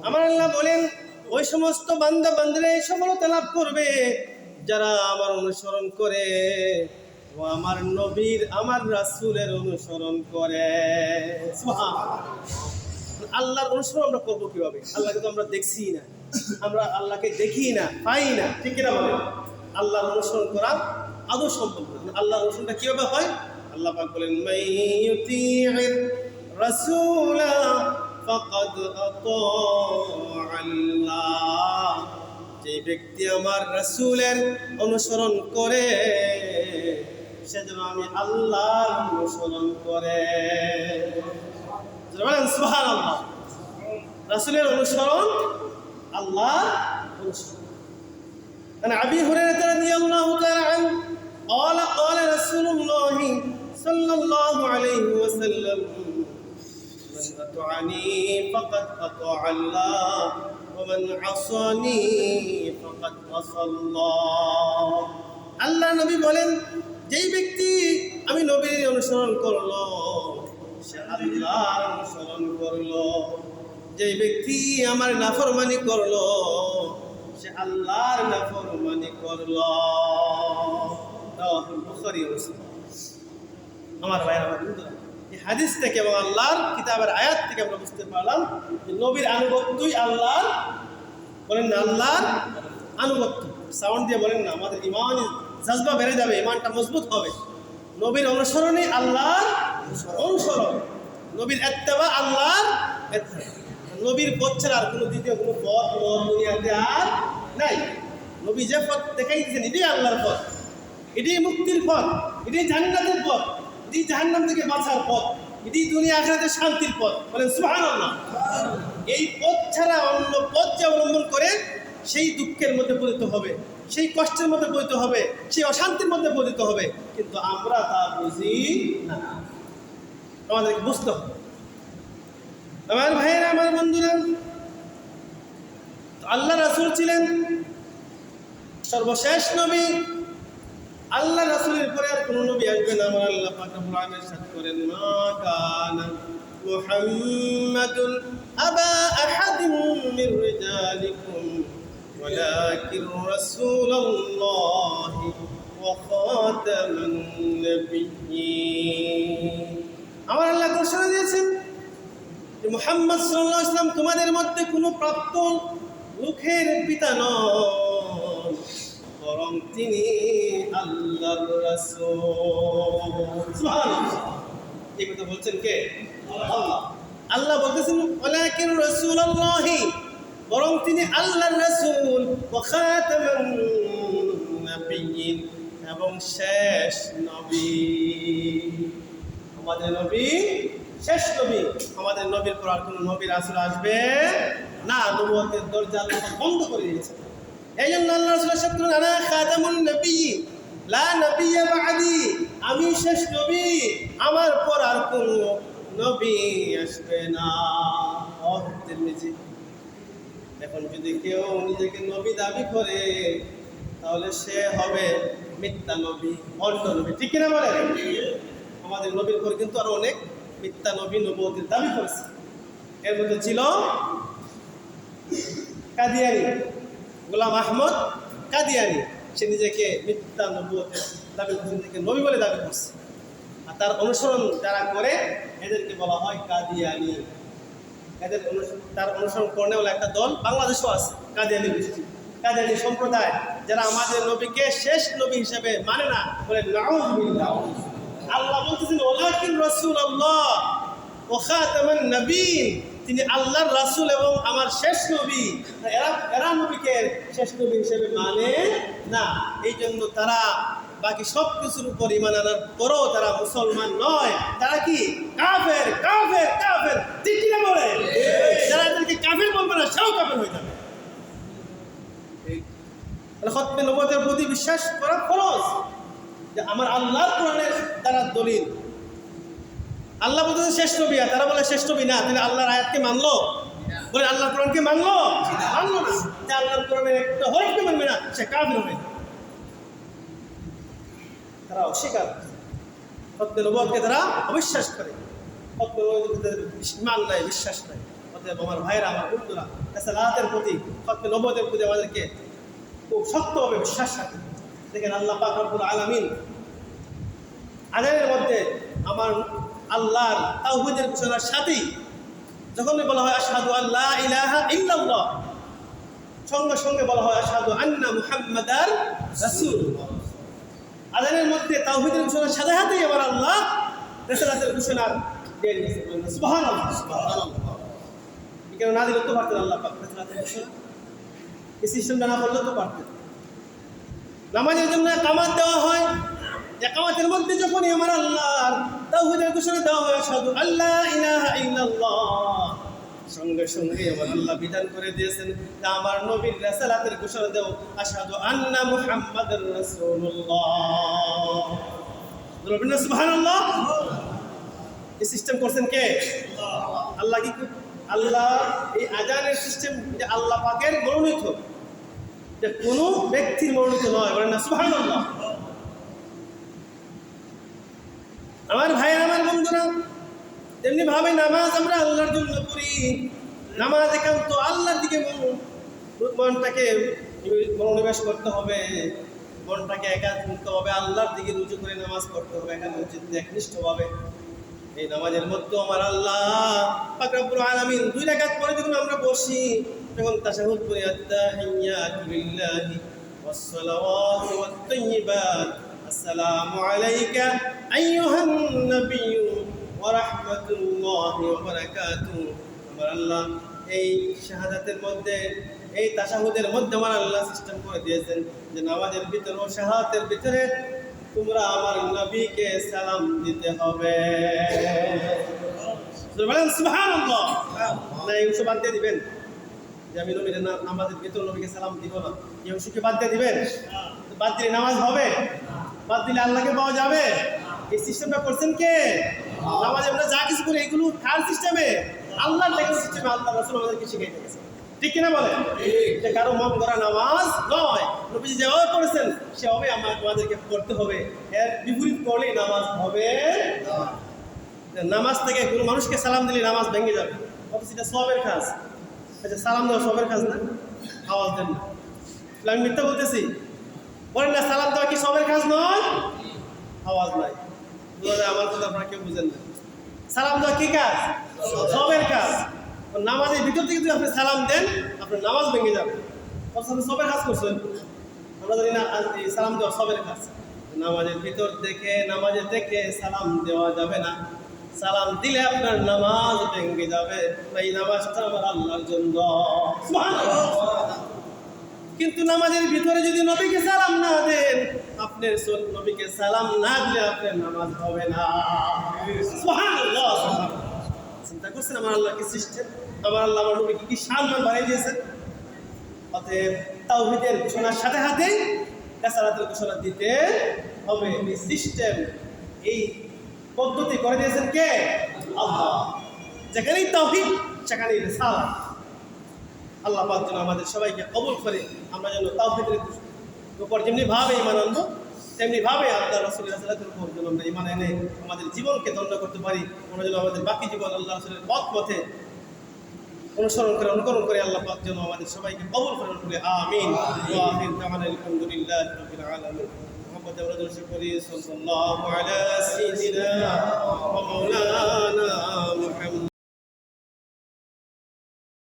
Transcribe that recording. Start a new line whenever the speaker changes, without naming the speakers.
আমার আল্লাহ বলেন ওই সমস্ত বান্দা বান্দিরা এই সফলতা লাভ করবে যারা আমার অনুসরণ করে ও আমার নবীর আমার রাসূলের অনুসরণ করে। আল্লাহর অনুসরণ আমরা করবো কিভাবে? আল্লাহকে তো আমরা দেখছি না, আমরা আল্লাহকে দেখি না, পাই না, ঠিক কিনা বলেন? আল্লাহর অনুসরণ করা আদৌ সম্ভব না। আল্লাহর অনুসরণটা কিভাবে হয়? আল্লাহ পাক বলেন মাইয়ুতি'র রাসূলা ফাকাদ আতা'আল্লাহ, যে ব্যক্তি আমার রাসূলের অনুসরণ করে সে যেন আমি আল্লাহর অনুসরণ করে। বলেন সুবহানাল্লাহ। রাসূলের অনুসরণ আল্লাহর অনুসরণ। عن أبي هريرة رضي الله تعالى عنه قال قال رسول الله صلى الله عليه وسلم من أطاعني فقد أطاع الله ومن عصاني فقد عصى الله। আল্লাহ নবী বলেন যেই ব্যক্তি আমি নবীর অনুসরণ করলো সে আল্লাহর অনুসরণ করলো, যেই ব্যক্তি আমার নাফরমানি করলো সে আল্লাহর নাফরমানি করলো। রাওয়াহুল বুখারী ওয়া মুসলিম। আমার ভাইরা বন্ধুরা, এই হাদিস থেকে এবং আল্লাহর কিতাবের আয়াত থেকে আমরা বুঝতে পারলাম যে নবীর আনুগত্যই আল্লাহর, বলেন না আল্লাহর আনুগত্য। সাউন্ড দিয়ে বলেন না, আমাদের ঈমান জাজবা বেড়ে যাবে, ঈমানটা মজবুত হবে। নবীর অনুসরণই আল্লাহর অনুসরণ, নবীর ইত্তেবা আল্লাহর ইত্তেবা। নবীর পথ ছাড়া আর কোনো দ্বিতীয় কোনো পথ দুনিয়াতে আর নাই। নবী যে পথ দেখাই দিয়েছেন এটাই আল্লাহর পথ, এটাই মুক্তির পথ, এটাই জান্নাতের পথ, এটাই জাহান্নাম থেকে বাঁচার পথ, এটাই দুনিয়া আখিরাতের শান্তির পথ। বলেন সুবহানাল্লাহ। এই পথ ছাড়া অন্য পথ যে অবলম্বন করে সেই দুঃখের মধ্যে পতিত হবে, সেই কষ্টের মধ্যে পতিত হবে, সেই অশান্তির মধ্যে পতিত হবে। কিন্তু আমরা তা বুঝি না, আমাদেরকে বুঝতে হবে। আমার ভাইয়েরা, আমার বন্ধুরা, আল্লাহ রাসূল ছিলেন সর্বশেষ নবী। আল্লাহ রাসূলের পরে আর কোন নবী আসবে না। আমার আল্লাহ পাক রব্বুল আলামিন ইরশাদ করেন মা কানা মুহাম্মাদুন আবা আহাদিন মির রিজালিকুম ওয়ালাকিন রাসূলুল্লাহি ওয়া খাতামান নাবিয়্যিন। আমার আল্লাহ ঘোষণা দিয়েছেন মুহাম্মদ সাল্লাল্লাহু আলাইহি ওয়াসাল্লাম তোমাদের মধ্যে কোনো প্রাপ্ত লোকের পিতা নন, বরং তিনি আল্লাহর রাসূল। সুবহানাল্লাহ। এই কথা বলছেন কে? আল্লাহ। আল্লাহ বলতেছেন ওয়ালাকিন রাসূলুল্লাহি, বরং তিনি আল্লাহর রাসূল, ওয়া খাতামান নাবিয়্যিন, এবং শেষ নবী। আমাদের নবী শেষ নবী। আমাদের নবীর পর আর কোনো নবী রাসূল আসবে না। নবুয়তের দরজা আল্লাহ বন্ধ করে দিয়েছে। এই জন্য আল্লাহ রাসূল সাল্লাল্লাহু আলাইহি ওয়াসাল্লাম আনা খাতামুন নবিয়্যিন লা নবিয়্যা বা'দি, আমি শেষ নবী, আমার পর আর কোনো নবী আসবে না। তিরমিজি। এখন যদি কেউ নিজেকে নবী দাবি করে তাহলে সে হবে মিথ্যা নবী, অন্য নবী, ঠিক কিনা বলেন? আমাদের নবীর পর কিন্তু আরো অনেক মিথ্যা নবী নবুয়তের দাবি করেছে। এর মধ্যে ছিল কাদিয়ানী, গোলাম আহমদ কাদিয়ানী। সে নিজেকে মিথ্যা নবুয়তের দাবি করছে, নিজেকে নবী বলে দাবি করছে। আর তার অনুসরণ যারা করে এদেরকে বলা হয় কাদিয়ানী। এদের তার অনুসরণ করনে বলে একটা দল বাংলাদেশও আছে, কাদিয়ানী গোষ্ঠী, কাদিয়ানী সম্প্রদায়, যারা আমাদের নবীকে শেষ নবী হিসেবে মানে না। বলে নাউযুবিল্লাহ। আল্লাহ বলতেছেন ওয়ালাকিন রাসূলুল্লাহ ওয়া খাতামান নাবিয়্যিন, তিনি আল্লাহর রাসূল এবং আমার শেষ নবী। এরা নবীকে শেষ নবী হিসেবে মানে না। এই জন্য তারা বাকি সব কিছুর উপর ঈমান আনার পরও তারা মুসলমান নয়। তারা কি? কাফের, কাফের, কাফের, ঠিক কিনা বলে? যারা এদেরকে কাফের বলবে না সেও কাফের হয়ে যাবে। খতমে নবুয়তের প্রতি বিশ্বাস করা ফরজ, যে আমার আল্লাহর কোরআনের দ্বারা দলিল। আল্লাহ বলতে শেষ নবী, আর তারা বলে শেষ নবী না। তাহলে আল্লাহর আয়াতকে মানলো? বলে আল্লাহর কোরআনকে মানলো? মানলো না। যে আল্লাহর কোরআনের একটা হরফকে মানবে না সে কাফের হবে। তারা অস্বীকার, খতমে নবুয়তকে তারা অবিশ্বাস করে, খতমে নবুয়তের ঈমান নাই, বিশ্বাস নাই। অতএব আমার ভাইয়েরা, আমার বন্ধুরা, রাতের প্রতি খতমে নবুয়তের প্রতি আমাদেরকে খুব শক্তভাবে বিশ্বাস রাখতে। দেখেন আল্লাহ পাক রব্বুল আলামিন আজানের মধ্যে আমার আল্লাহর তাওহীদের ঘোষণার সাথেই যখন বলা হয় আশহাদু আল্লা ইলাহা ইল্লাল্লাহ, সঙ্গে সঙ্গে বলা হয় আশহাদু আন্না মুহাম্মাদার রাসূলুল্লাহ। আজানের মধ্যে তাওহীদের ঘোষণার সাথে সাথেই আমার আল্লাহ রিসালাতের ঘোষণা দিয়ে দিয়েছেন। সুবহানাল্লাহ, সুবহানাল্লাহ। কেন না দিলে তো পারতেন আল্লাহ পাক রিসালাতের ঘোষণা, এই সিস্টেমটা না করলে তো পারতেন। নামাজের জন্য কামাত দেওয়া হয়, একামাতের মধ্যে যখনই আমার আল্লাহর তাওহীদের ঘোষণা দেওয়া হয় আশহাদু আল্লা ইলাহা ইল্লাল্লাহ, সঙ্গে সঙ্গে আমার আল্লাহ বিধান করে দিয়েছেন তা আমার নবীর রিসালাতের ঘোষণা দাও আশহাদু আন্না মুহাম্মাদার রাসূলুল্লাহ। বলবেন না সুবহানাল্লাহ? এই সিস্টেম করছেন কে? আল্লাহ। কি আল্লাহ এই আজানের সিস্টেম যে আল্লাহ পাকের মনোনীত, যে কোনো ব্যক্তির মনোনীত নয়। বলেন না সুবহানাল্লাহ? আমার ভাই, আমার বন্ধুরা, তেমনি ভাবে নামাজ আমরা আল্লাহর জন্য করি। নামাজ একান্ত আল্লাহর দিকে মনটাকে মনোনিবেশ করতে হবে, মনটাকে একান্ত হবে আল্লাহর দিকে রুজু করে নামাজ পড়তে হবে একনিষ্ঠভাবে। এই নামাজের মধ্যে আমার আল্লাহ পাক রব্বুল আলামিন 2 রাকাত পরে যখন আমরা বসি তখন তাশাহুদ পড়ি আত্তাহিয়াতু লিল্লাহি ওয়াস সালাওয়াতু ওয়াত তাইয়্যিবাত আসসালামু আলাইকা আইয়ুহান নাবিয়্যু ওয়া রাহমাতুল্লাহি ওয়া বারাকাতুহু। আমার আল্লাহ এই শাহাদাতের মধ্যে, এই তাশাহুদের মধ্যে আমার আল্লাহ সিস্টেম করে দিয়েছেন যে নামাজের ভিতরে ও শাহাদাতের ভিতরে তোমরা আমার নবীকে সালাম দিতে হবে। সুবহানাল্লাহ। না এই অংশ বাদ দিয়ে দিবেন যে আমি নবীর নামাজের ভিতরে নবীকে সালাম দিব না, এই অংশকে বাদ দিয়ে দিবেন? বাদ দিলে নামাজ হবে? বাদ দিলে আল্লাহকে পাওয়া যাবে? এই সিস্টেমটা করছেন কে? নামাজে আমরা যা কিছু করি এগুলো কার সিস্টেমে? আল্লাহর লেখার সিস্টেমে। আল্লাহ রাসূল আমাদেরকে শিখিয়ে দিয়েছেন, ঠিক কিনা বলেন? এটা কারো মন করা নামাজ নয়। নবীজি যেভাবে করেছেন সেভাবে আমাদেরকে করতে হবে, এর বিপরীত করলেই নামাজ হবে না। নামাজ থেকে কোনো মানুষকে সালাম দিলে নামাজ ভেঙে যাবে, অথচ এটা সবের কাজ। আচ্ছা, সালাম দেওয়া সবের কাজ না? আওয়াজ দেন না, আমি মিথ্যা বলতেছি? বলেন না সালাম দেওয়া কি সবের কাজ নয়? আওয়াজ নাই, আমার কথা আপনারা কেউ বুঝেন না। সালাম দেওয়া কি কাজ? সবের কাজ। নামাজের ভিতর থেকে যদি আপনি সালাম দেন আপনার নামাজ ভেঙে যাবে, অথচ আপনি সবের কাজ করছেন। আমরা জানি না সালাম দেওয়া সবের কাজ। নামাজের ভিতর থেকে সালাম দেওয়া যাবে না। সালাম দিলে আপনার নামাজ ভেঙে যাবে। এই নামাজটা আমার আল্লাহর জন্য। কিন্তু নামাজের ভিতরে যদি নবীকে সালাম না দেন, আপনার নবীকে সালাম না দিলে আপনার নামাজ হবে না। সুবহানাল্লাহ। চিন্তা করছেন আমার আল্লাহ কি সিস্টেম? আমার আল্লাহ আমার নবীকে কি সম্মান বাড়িয়ে দিয়েছেন। অতএব তাওহীদের ঘোষণার সাথে সাথেই রিসালাতের ঘোষণা দিতে হবে। এই সিস্টেম, এই পদ্ধতি করে দিয়েছেন কে? আল্লাহ। যেখানেই তাওহীদ সেখানেই রিসালাত। আল্লাহ পাক যেন আমাদের সবাইকে কবুল করে আমরা যেন তাওহীদের উপর যেমনিভাবে ঈমান আনবো তেমনিভাবে আল্লাহ রাসূলের সাল্লাল্লাহু আলাইহি ওয়াসাল্লামের উপর যেন আমরা ঈমান এনে আমাদের জীবনকে ধন্য করতে পারি। আমরা যেন আমাদের বাকি জীবন আল্লাহ রাসূলের পথে অনুকরণ করে আল্লাহ পাক যেন আমাদের সবাইকে কবুল করেন বলে আমিন। ওয়া আখির দাওয়ানা আলহামদুলিল্লাহি রাব্বিল আলামিন। মুহাম্মদ রাসূল করি সাল্লাল্লাহু আলা সাইয়্যিদিনা ওয়া মাওলানা মুহাম্মদ।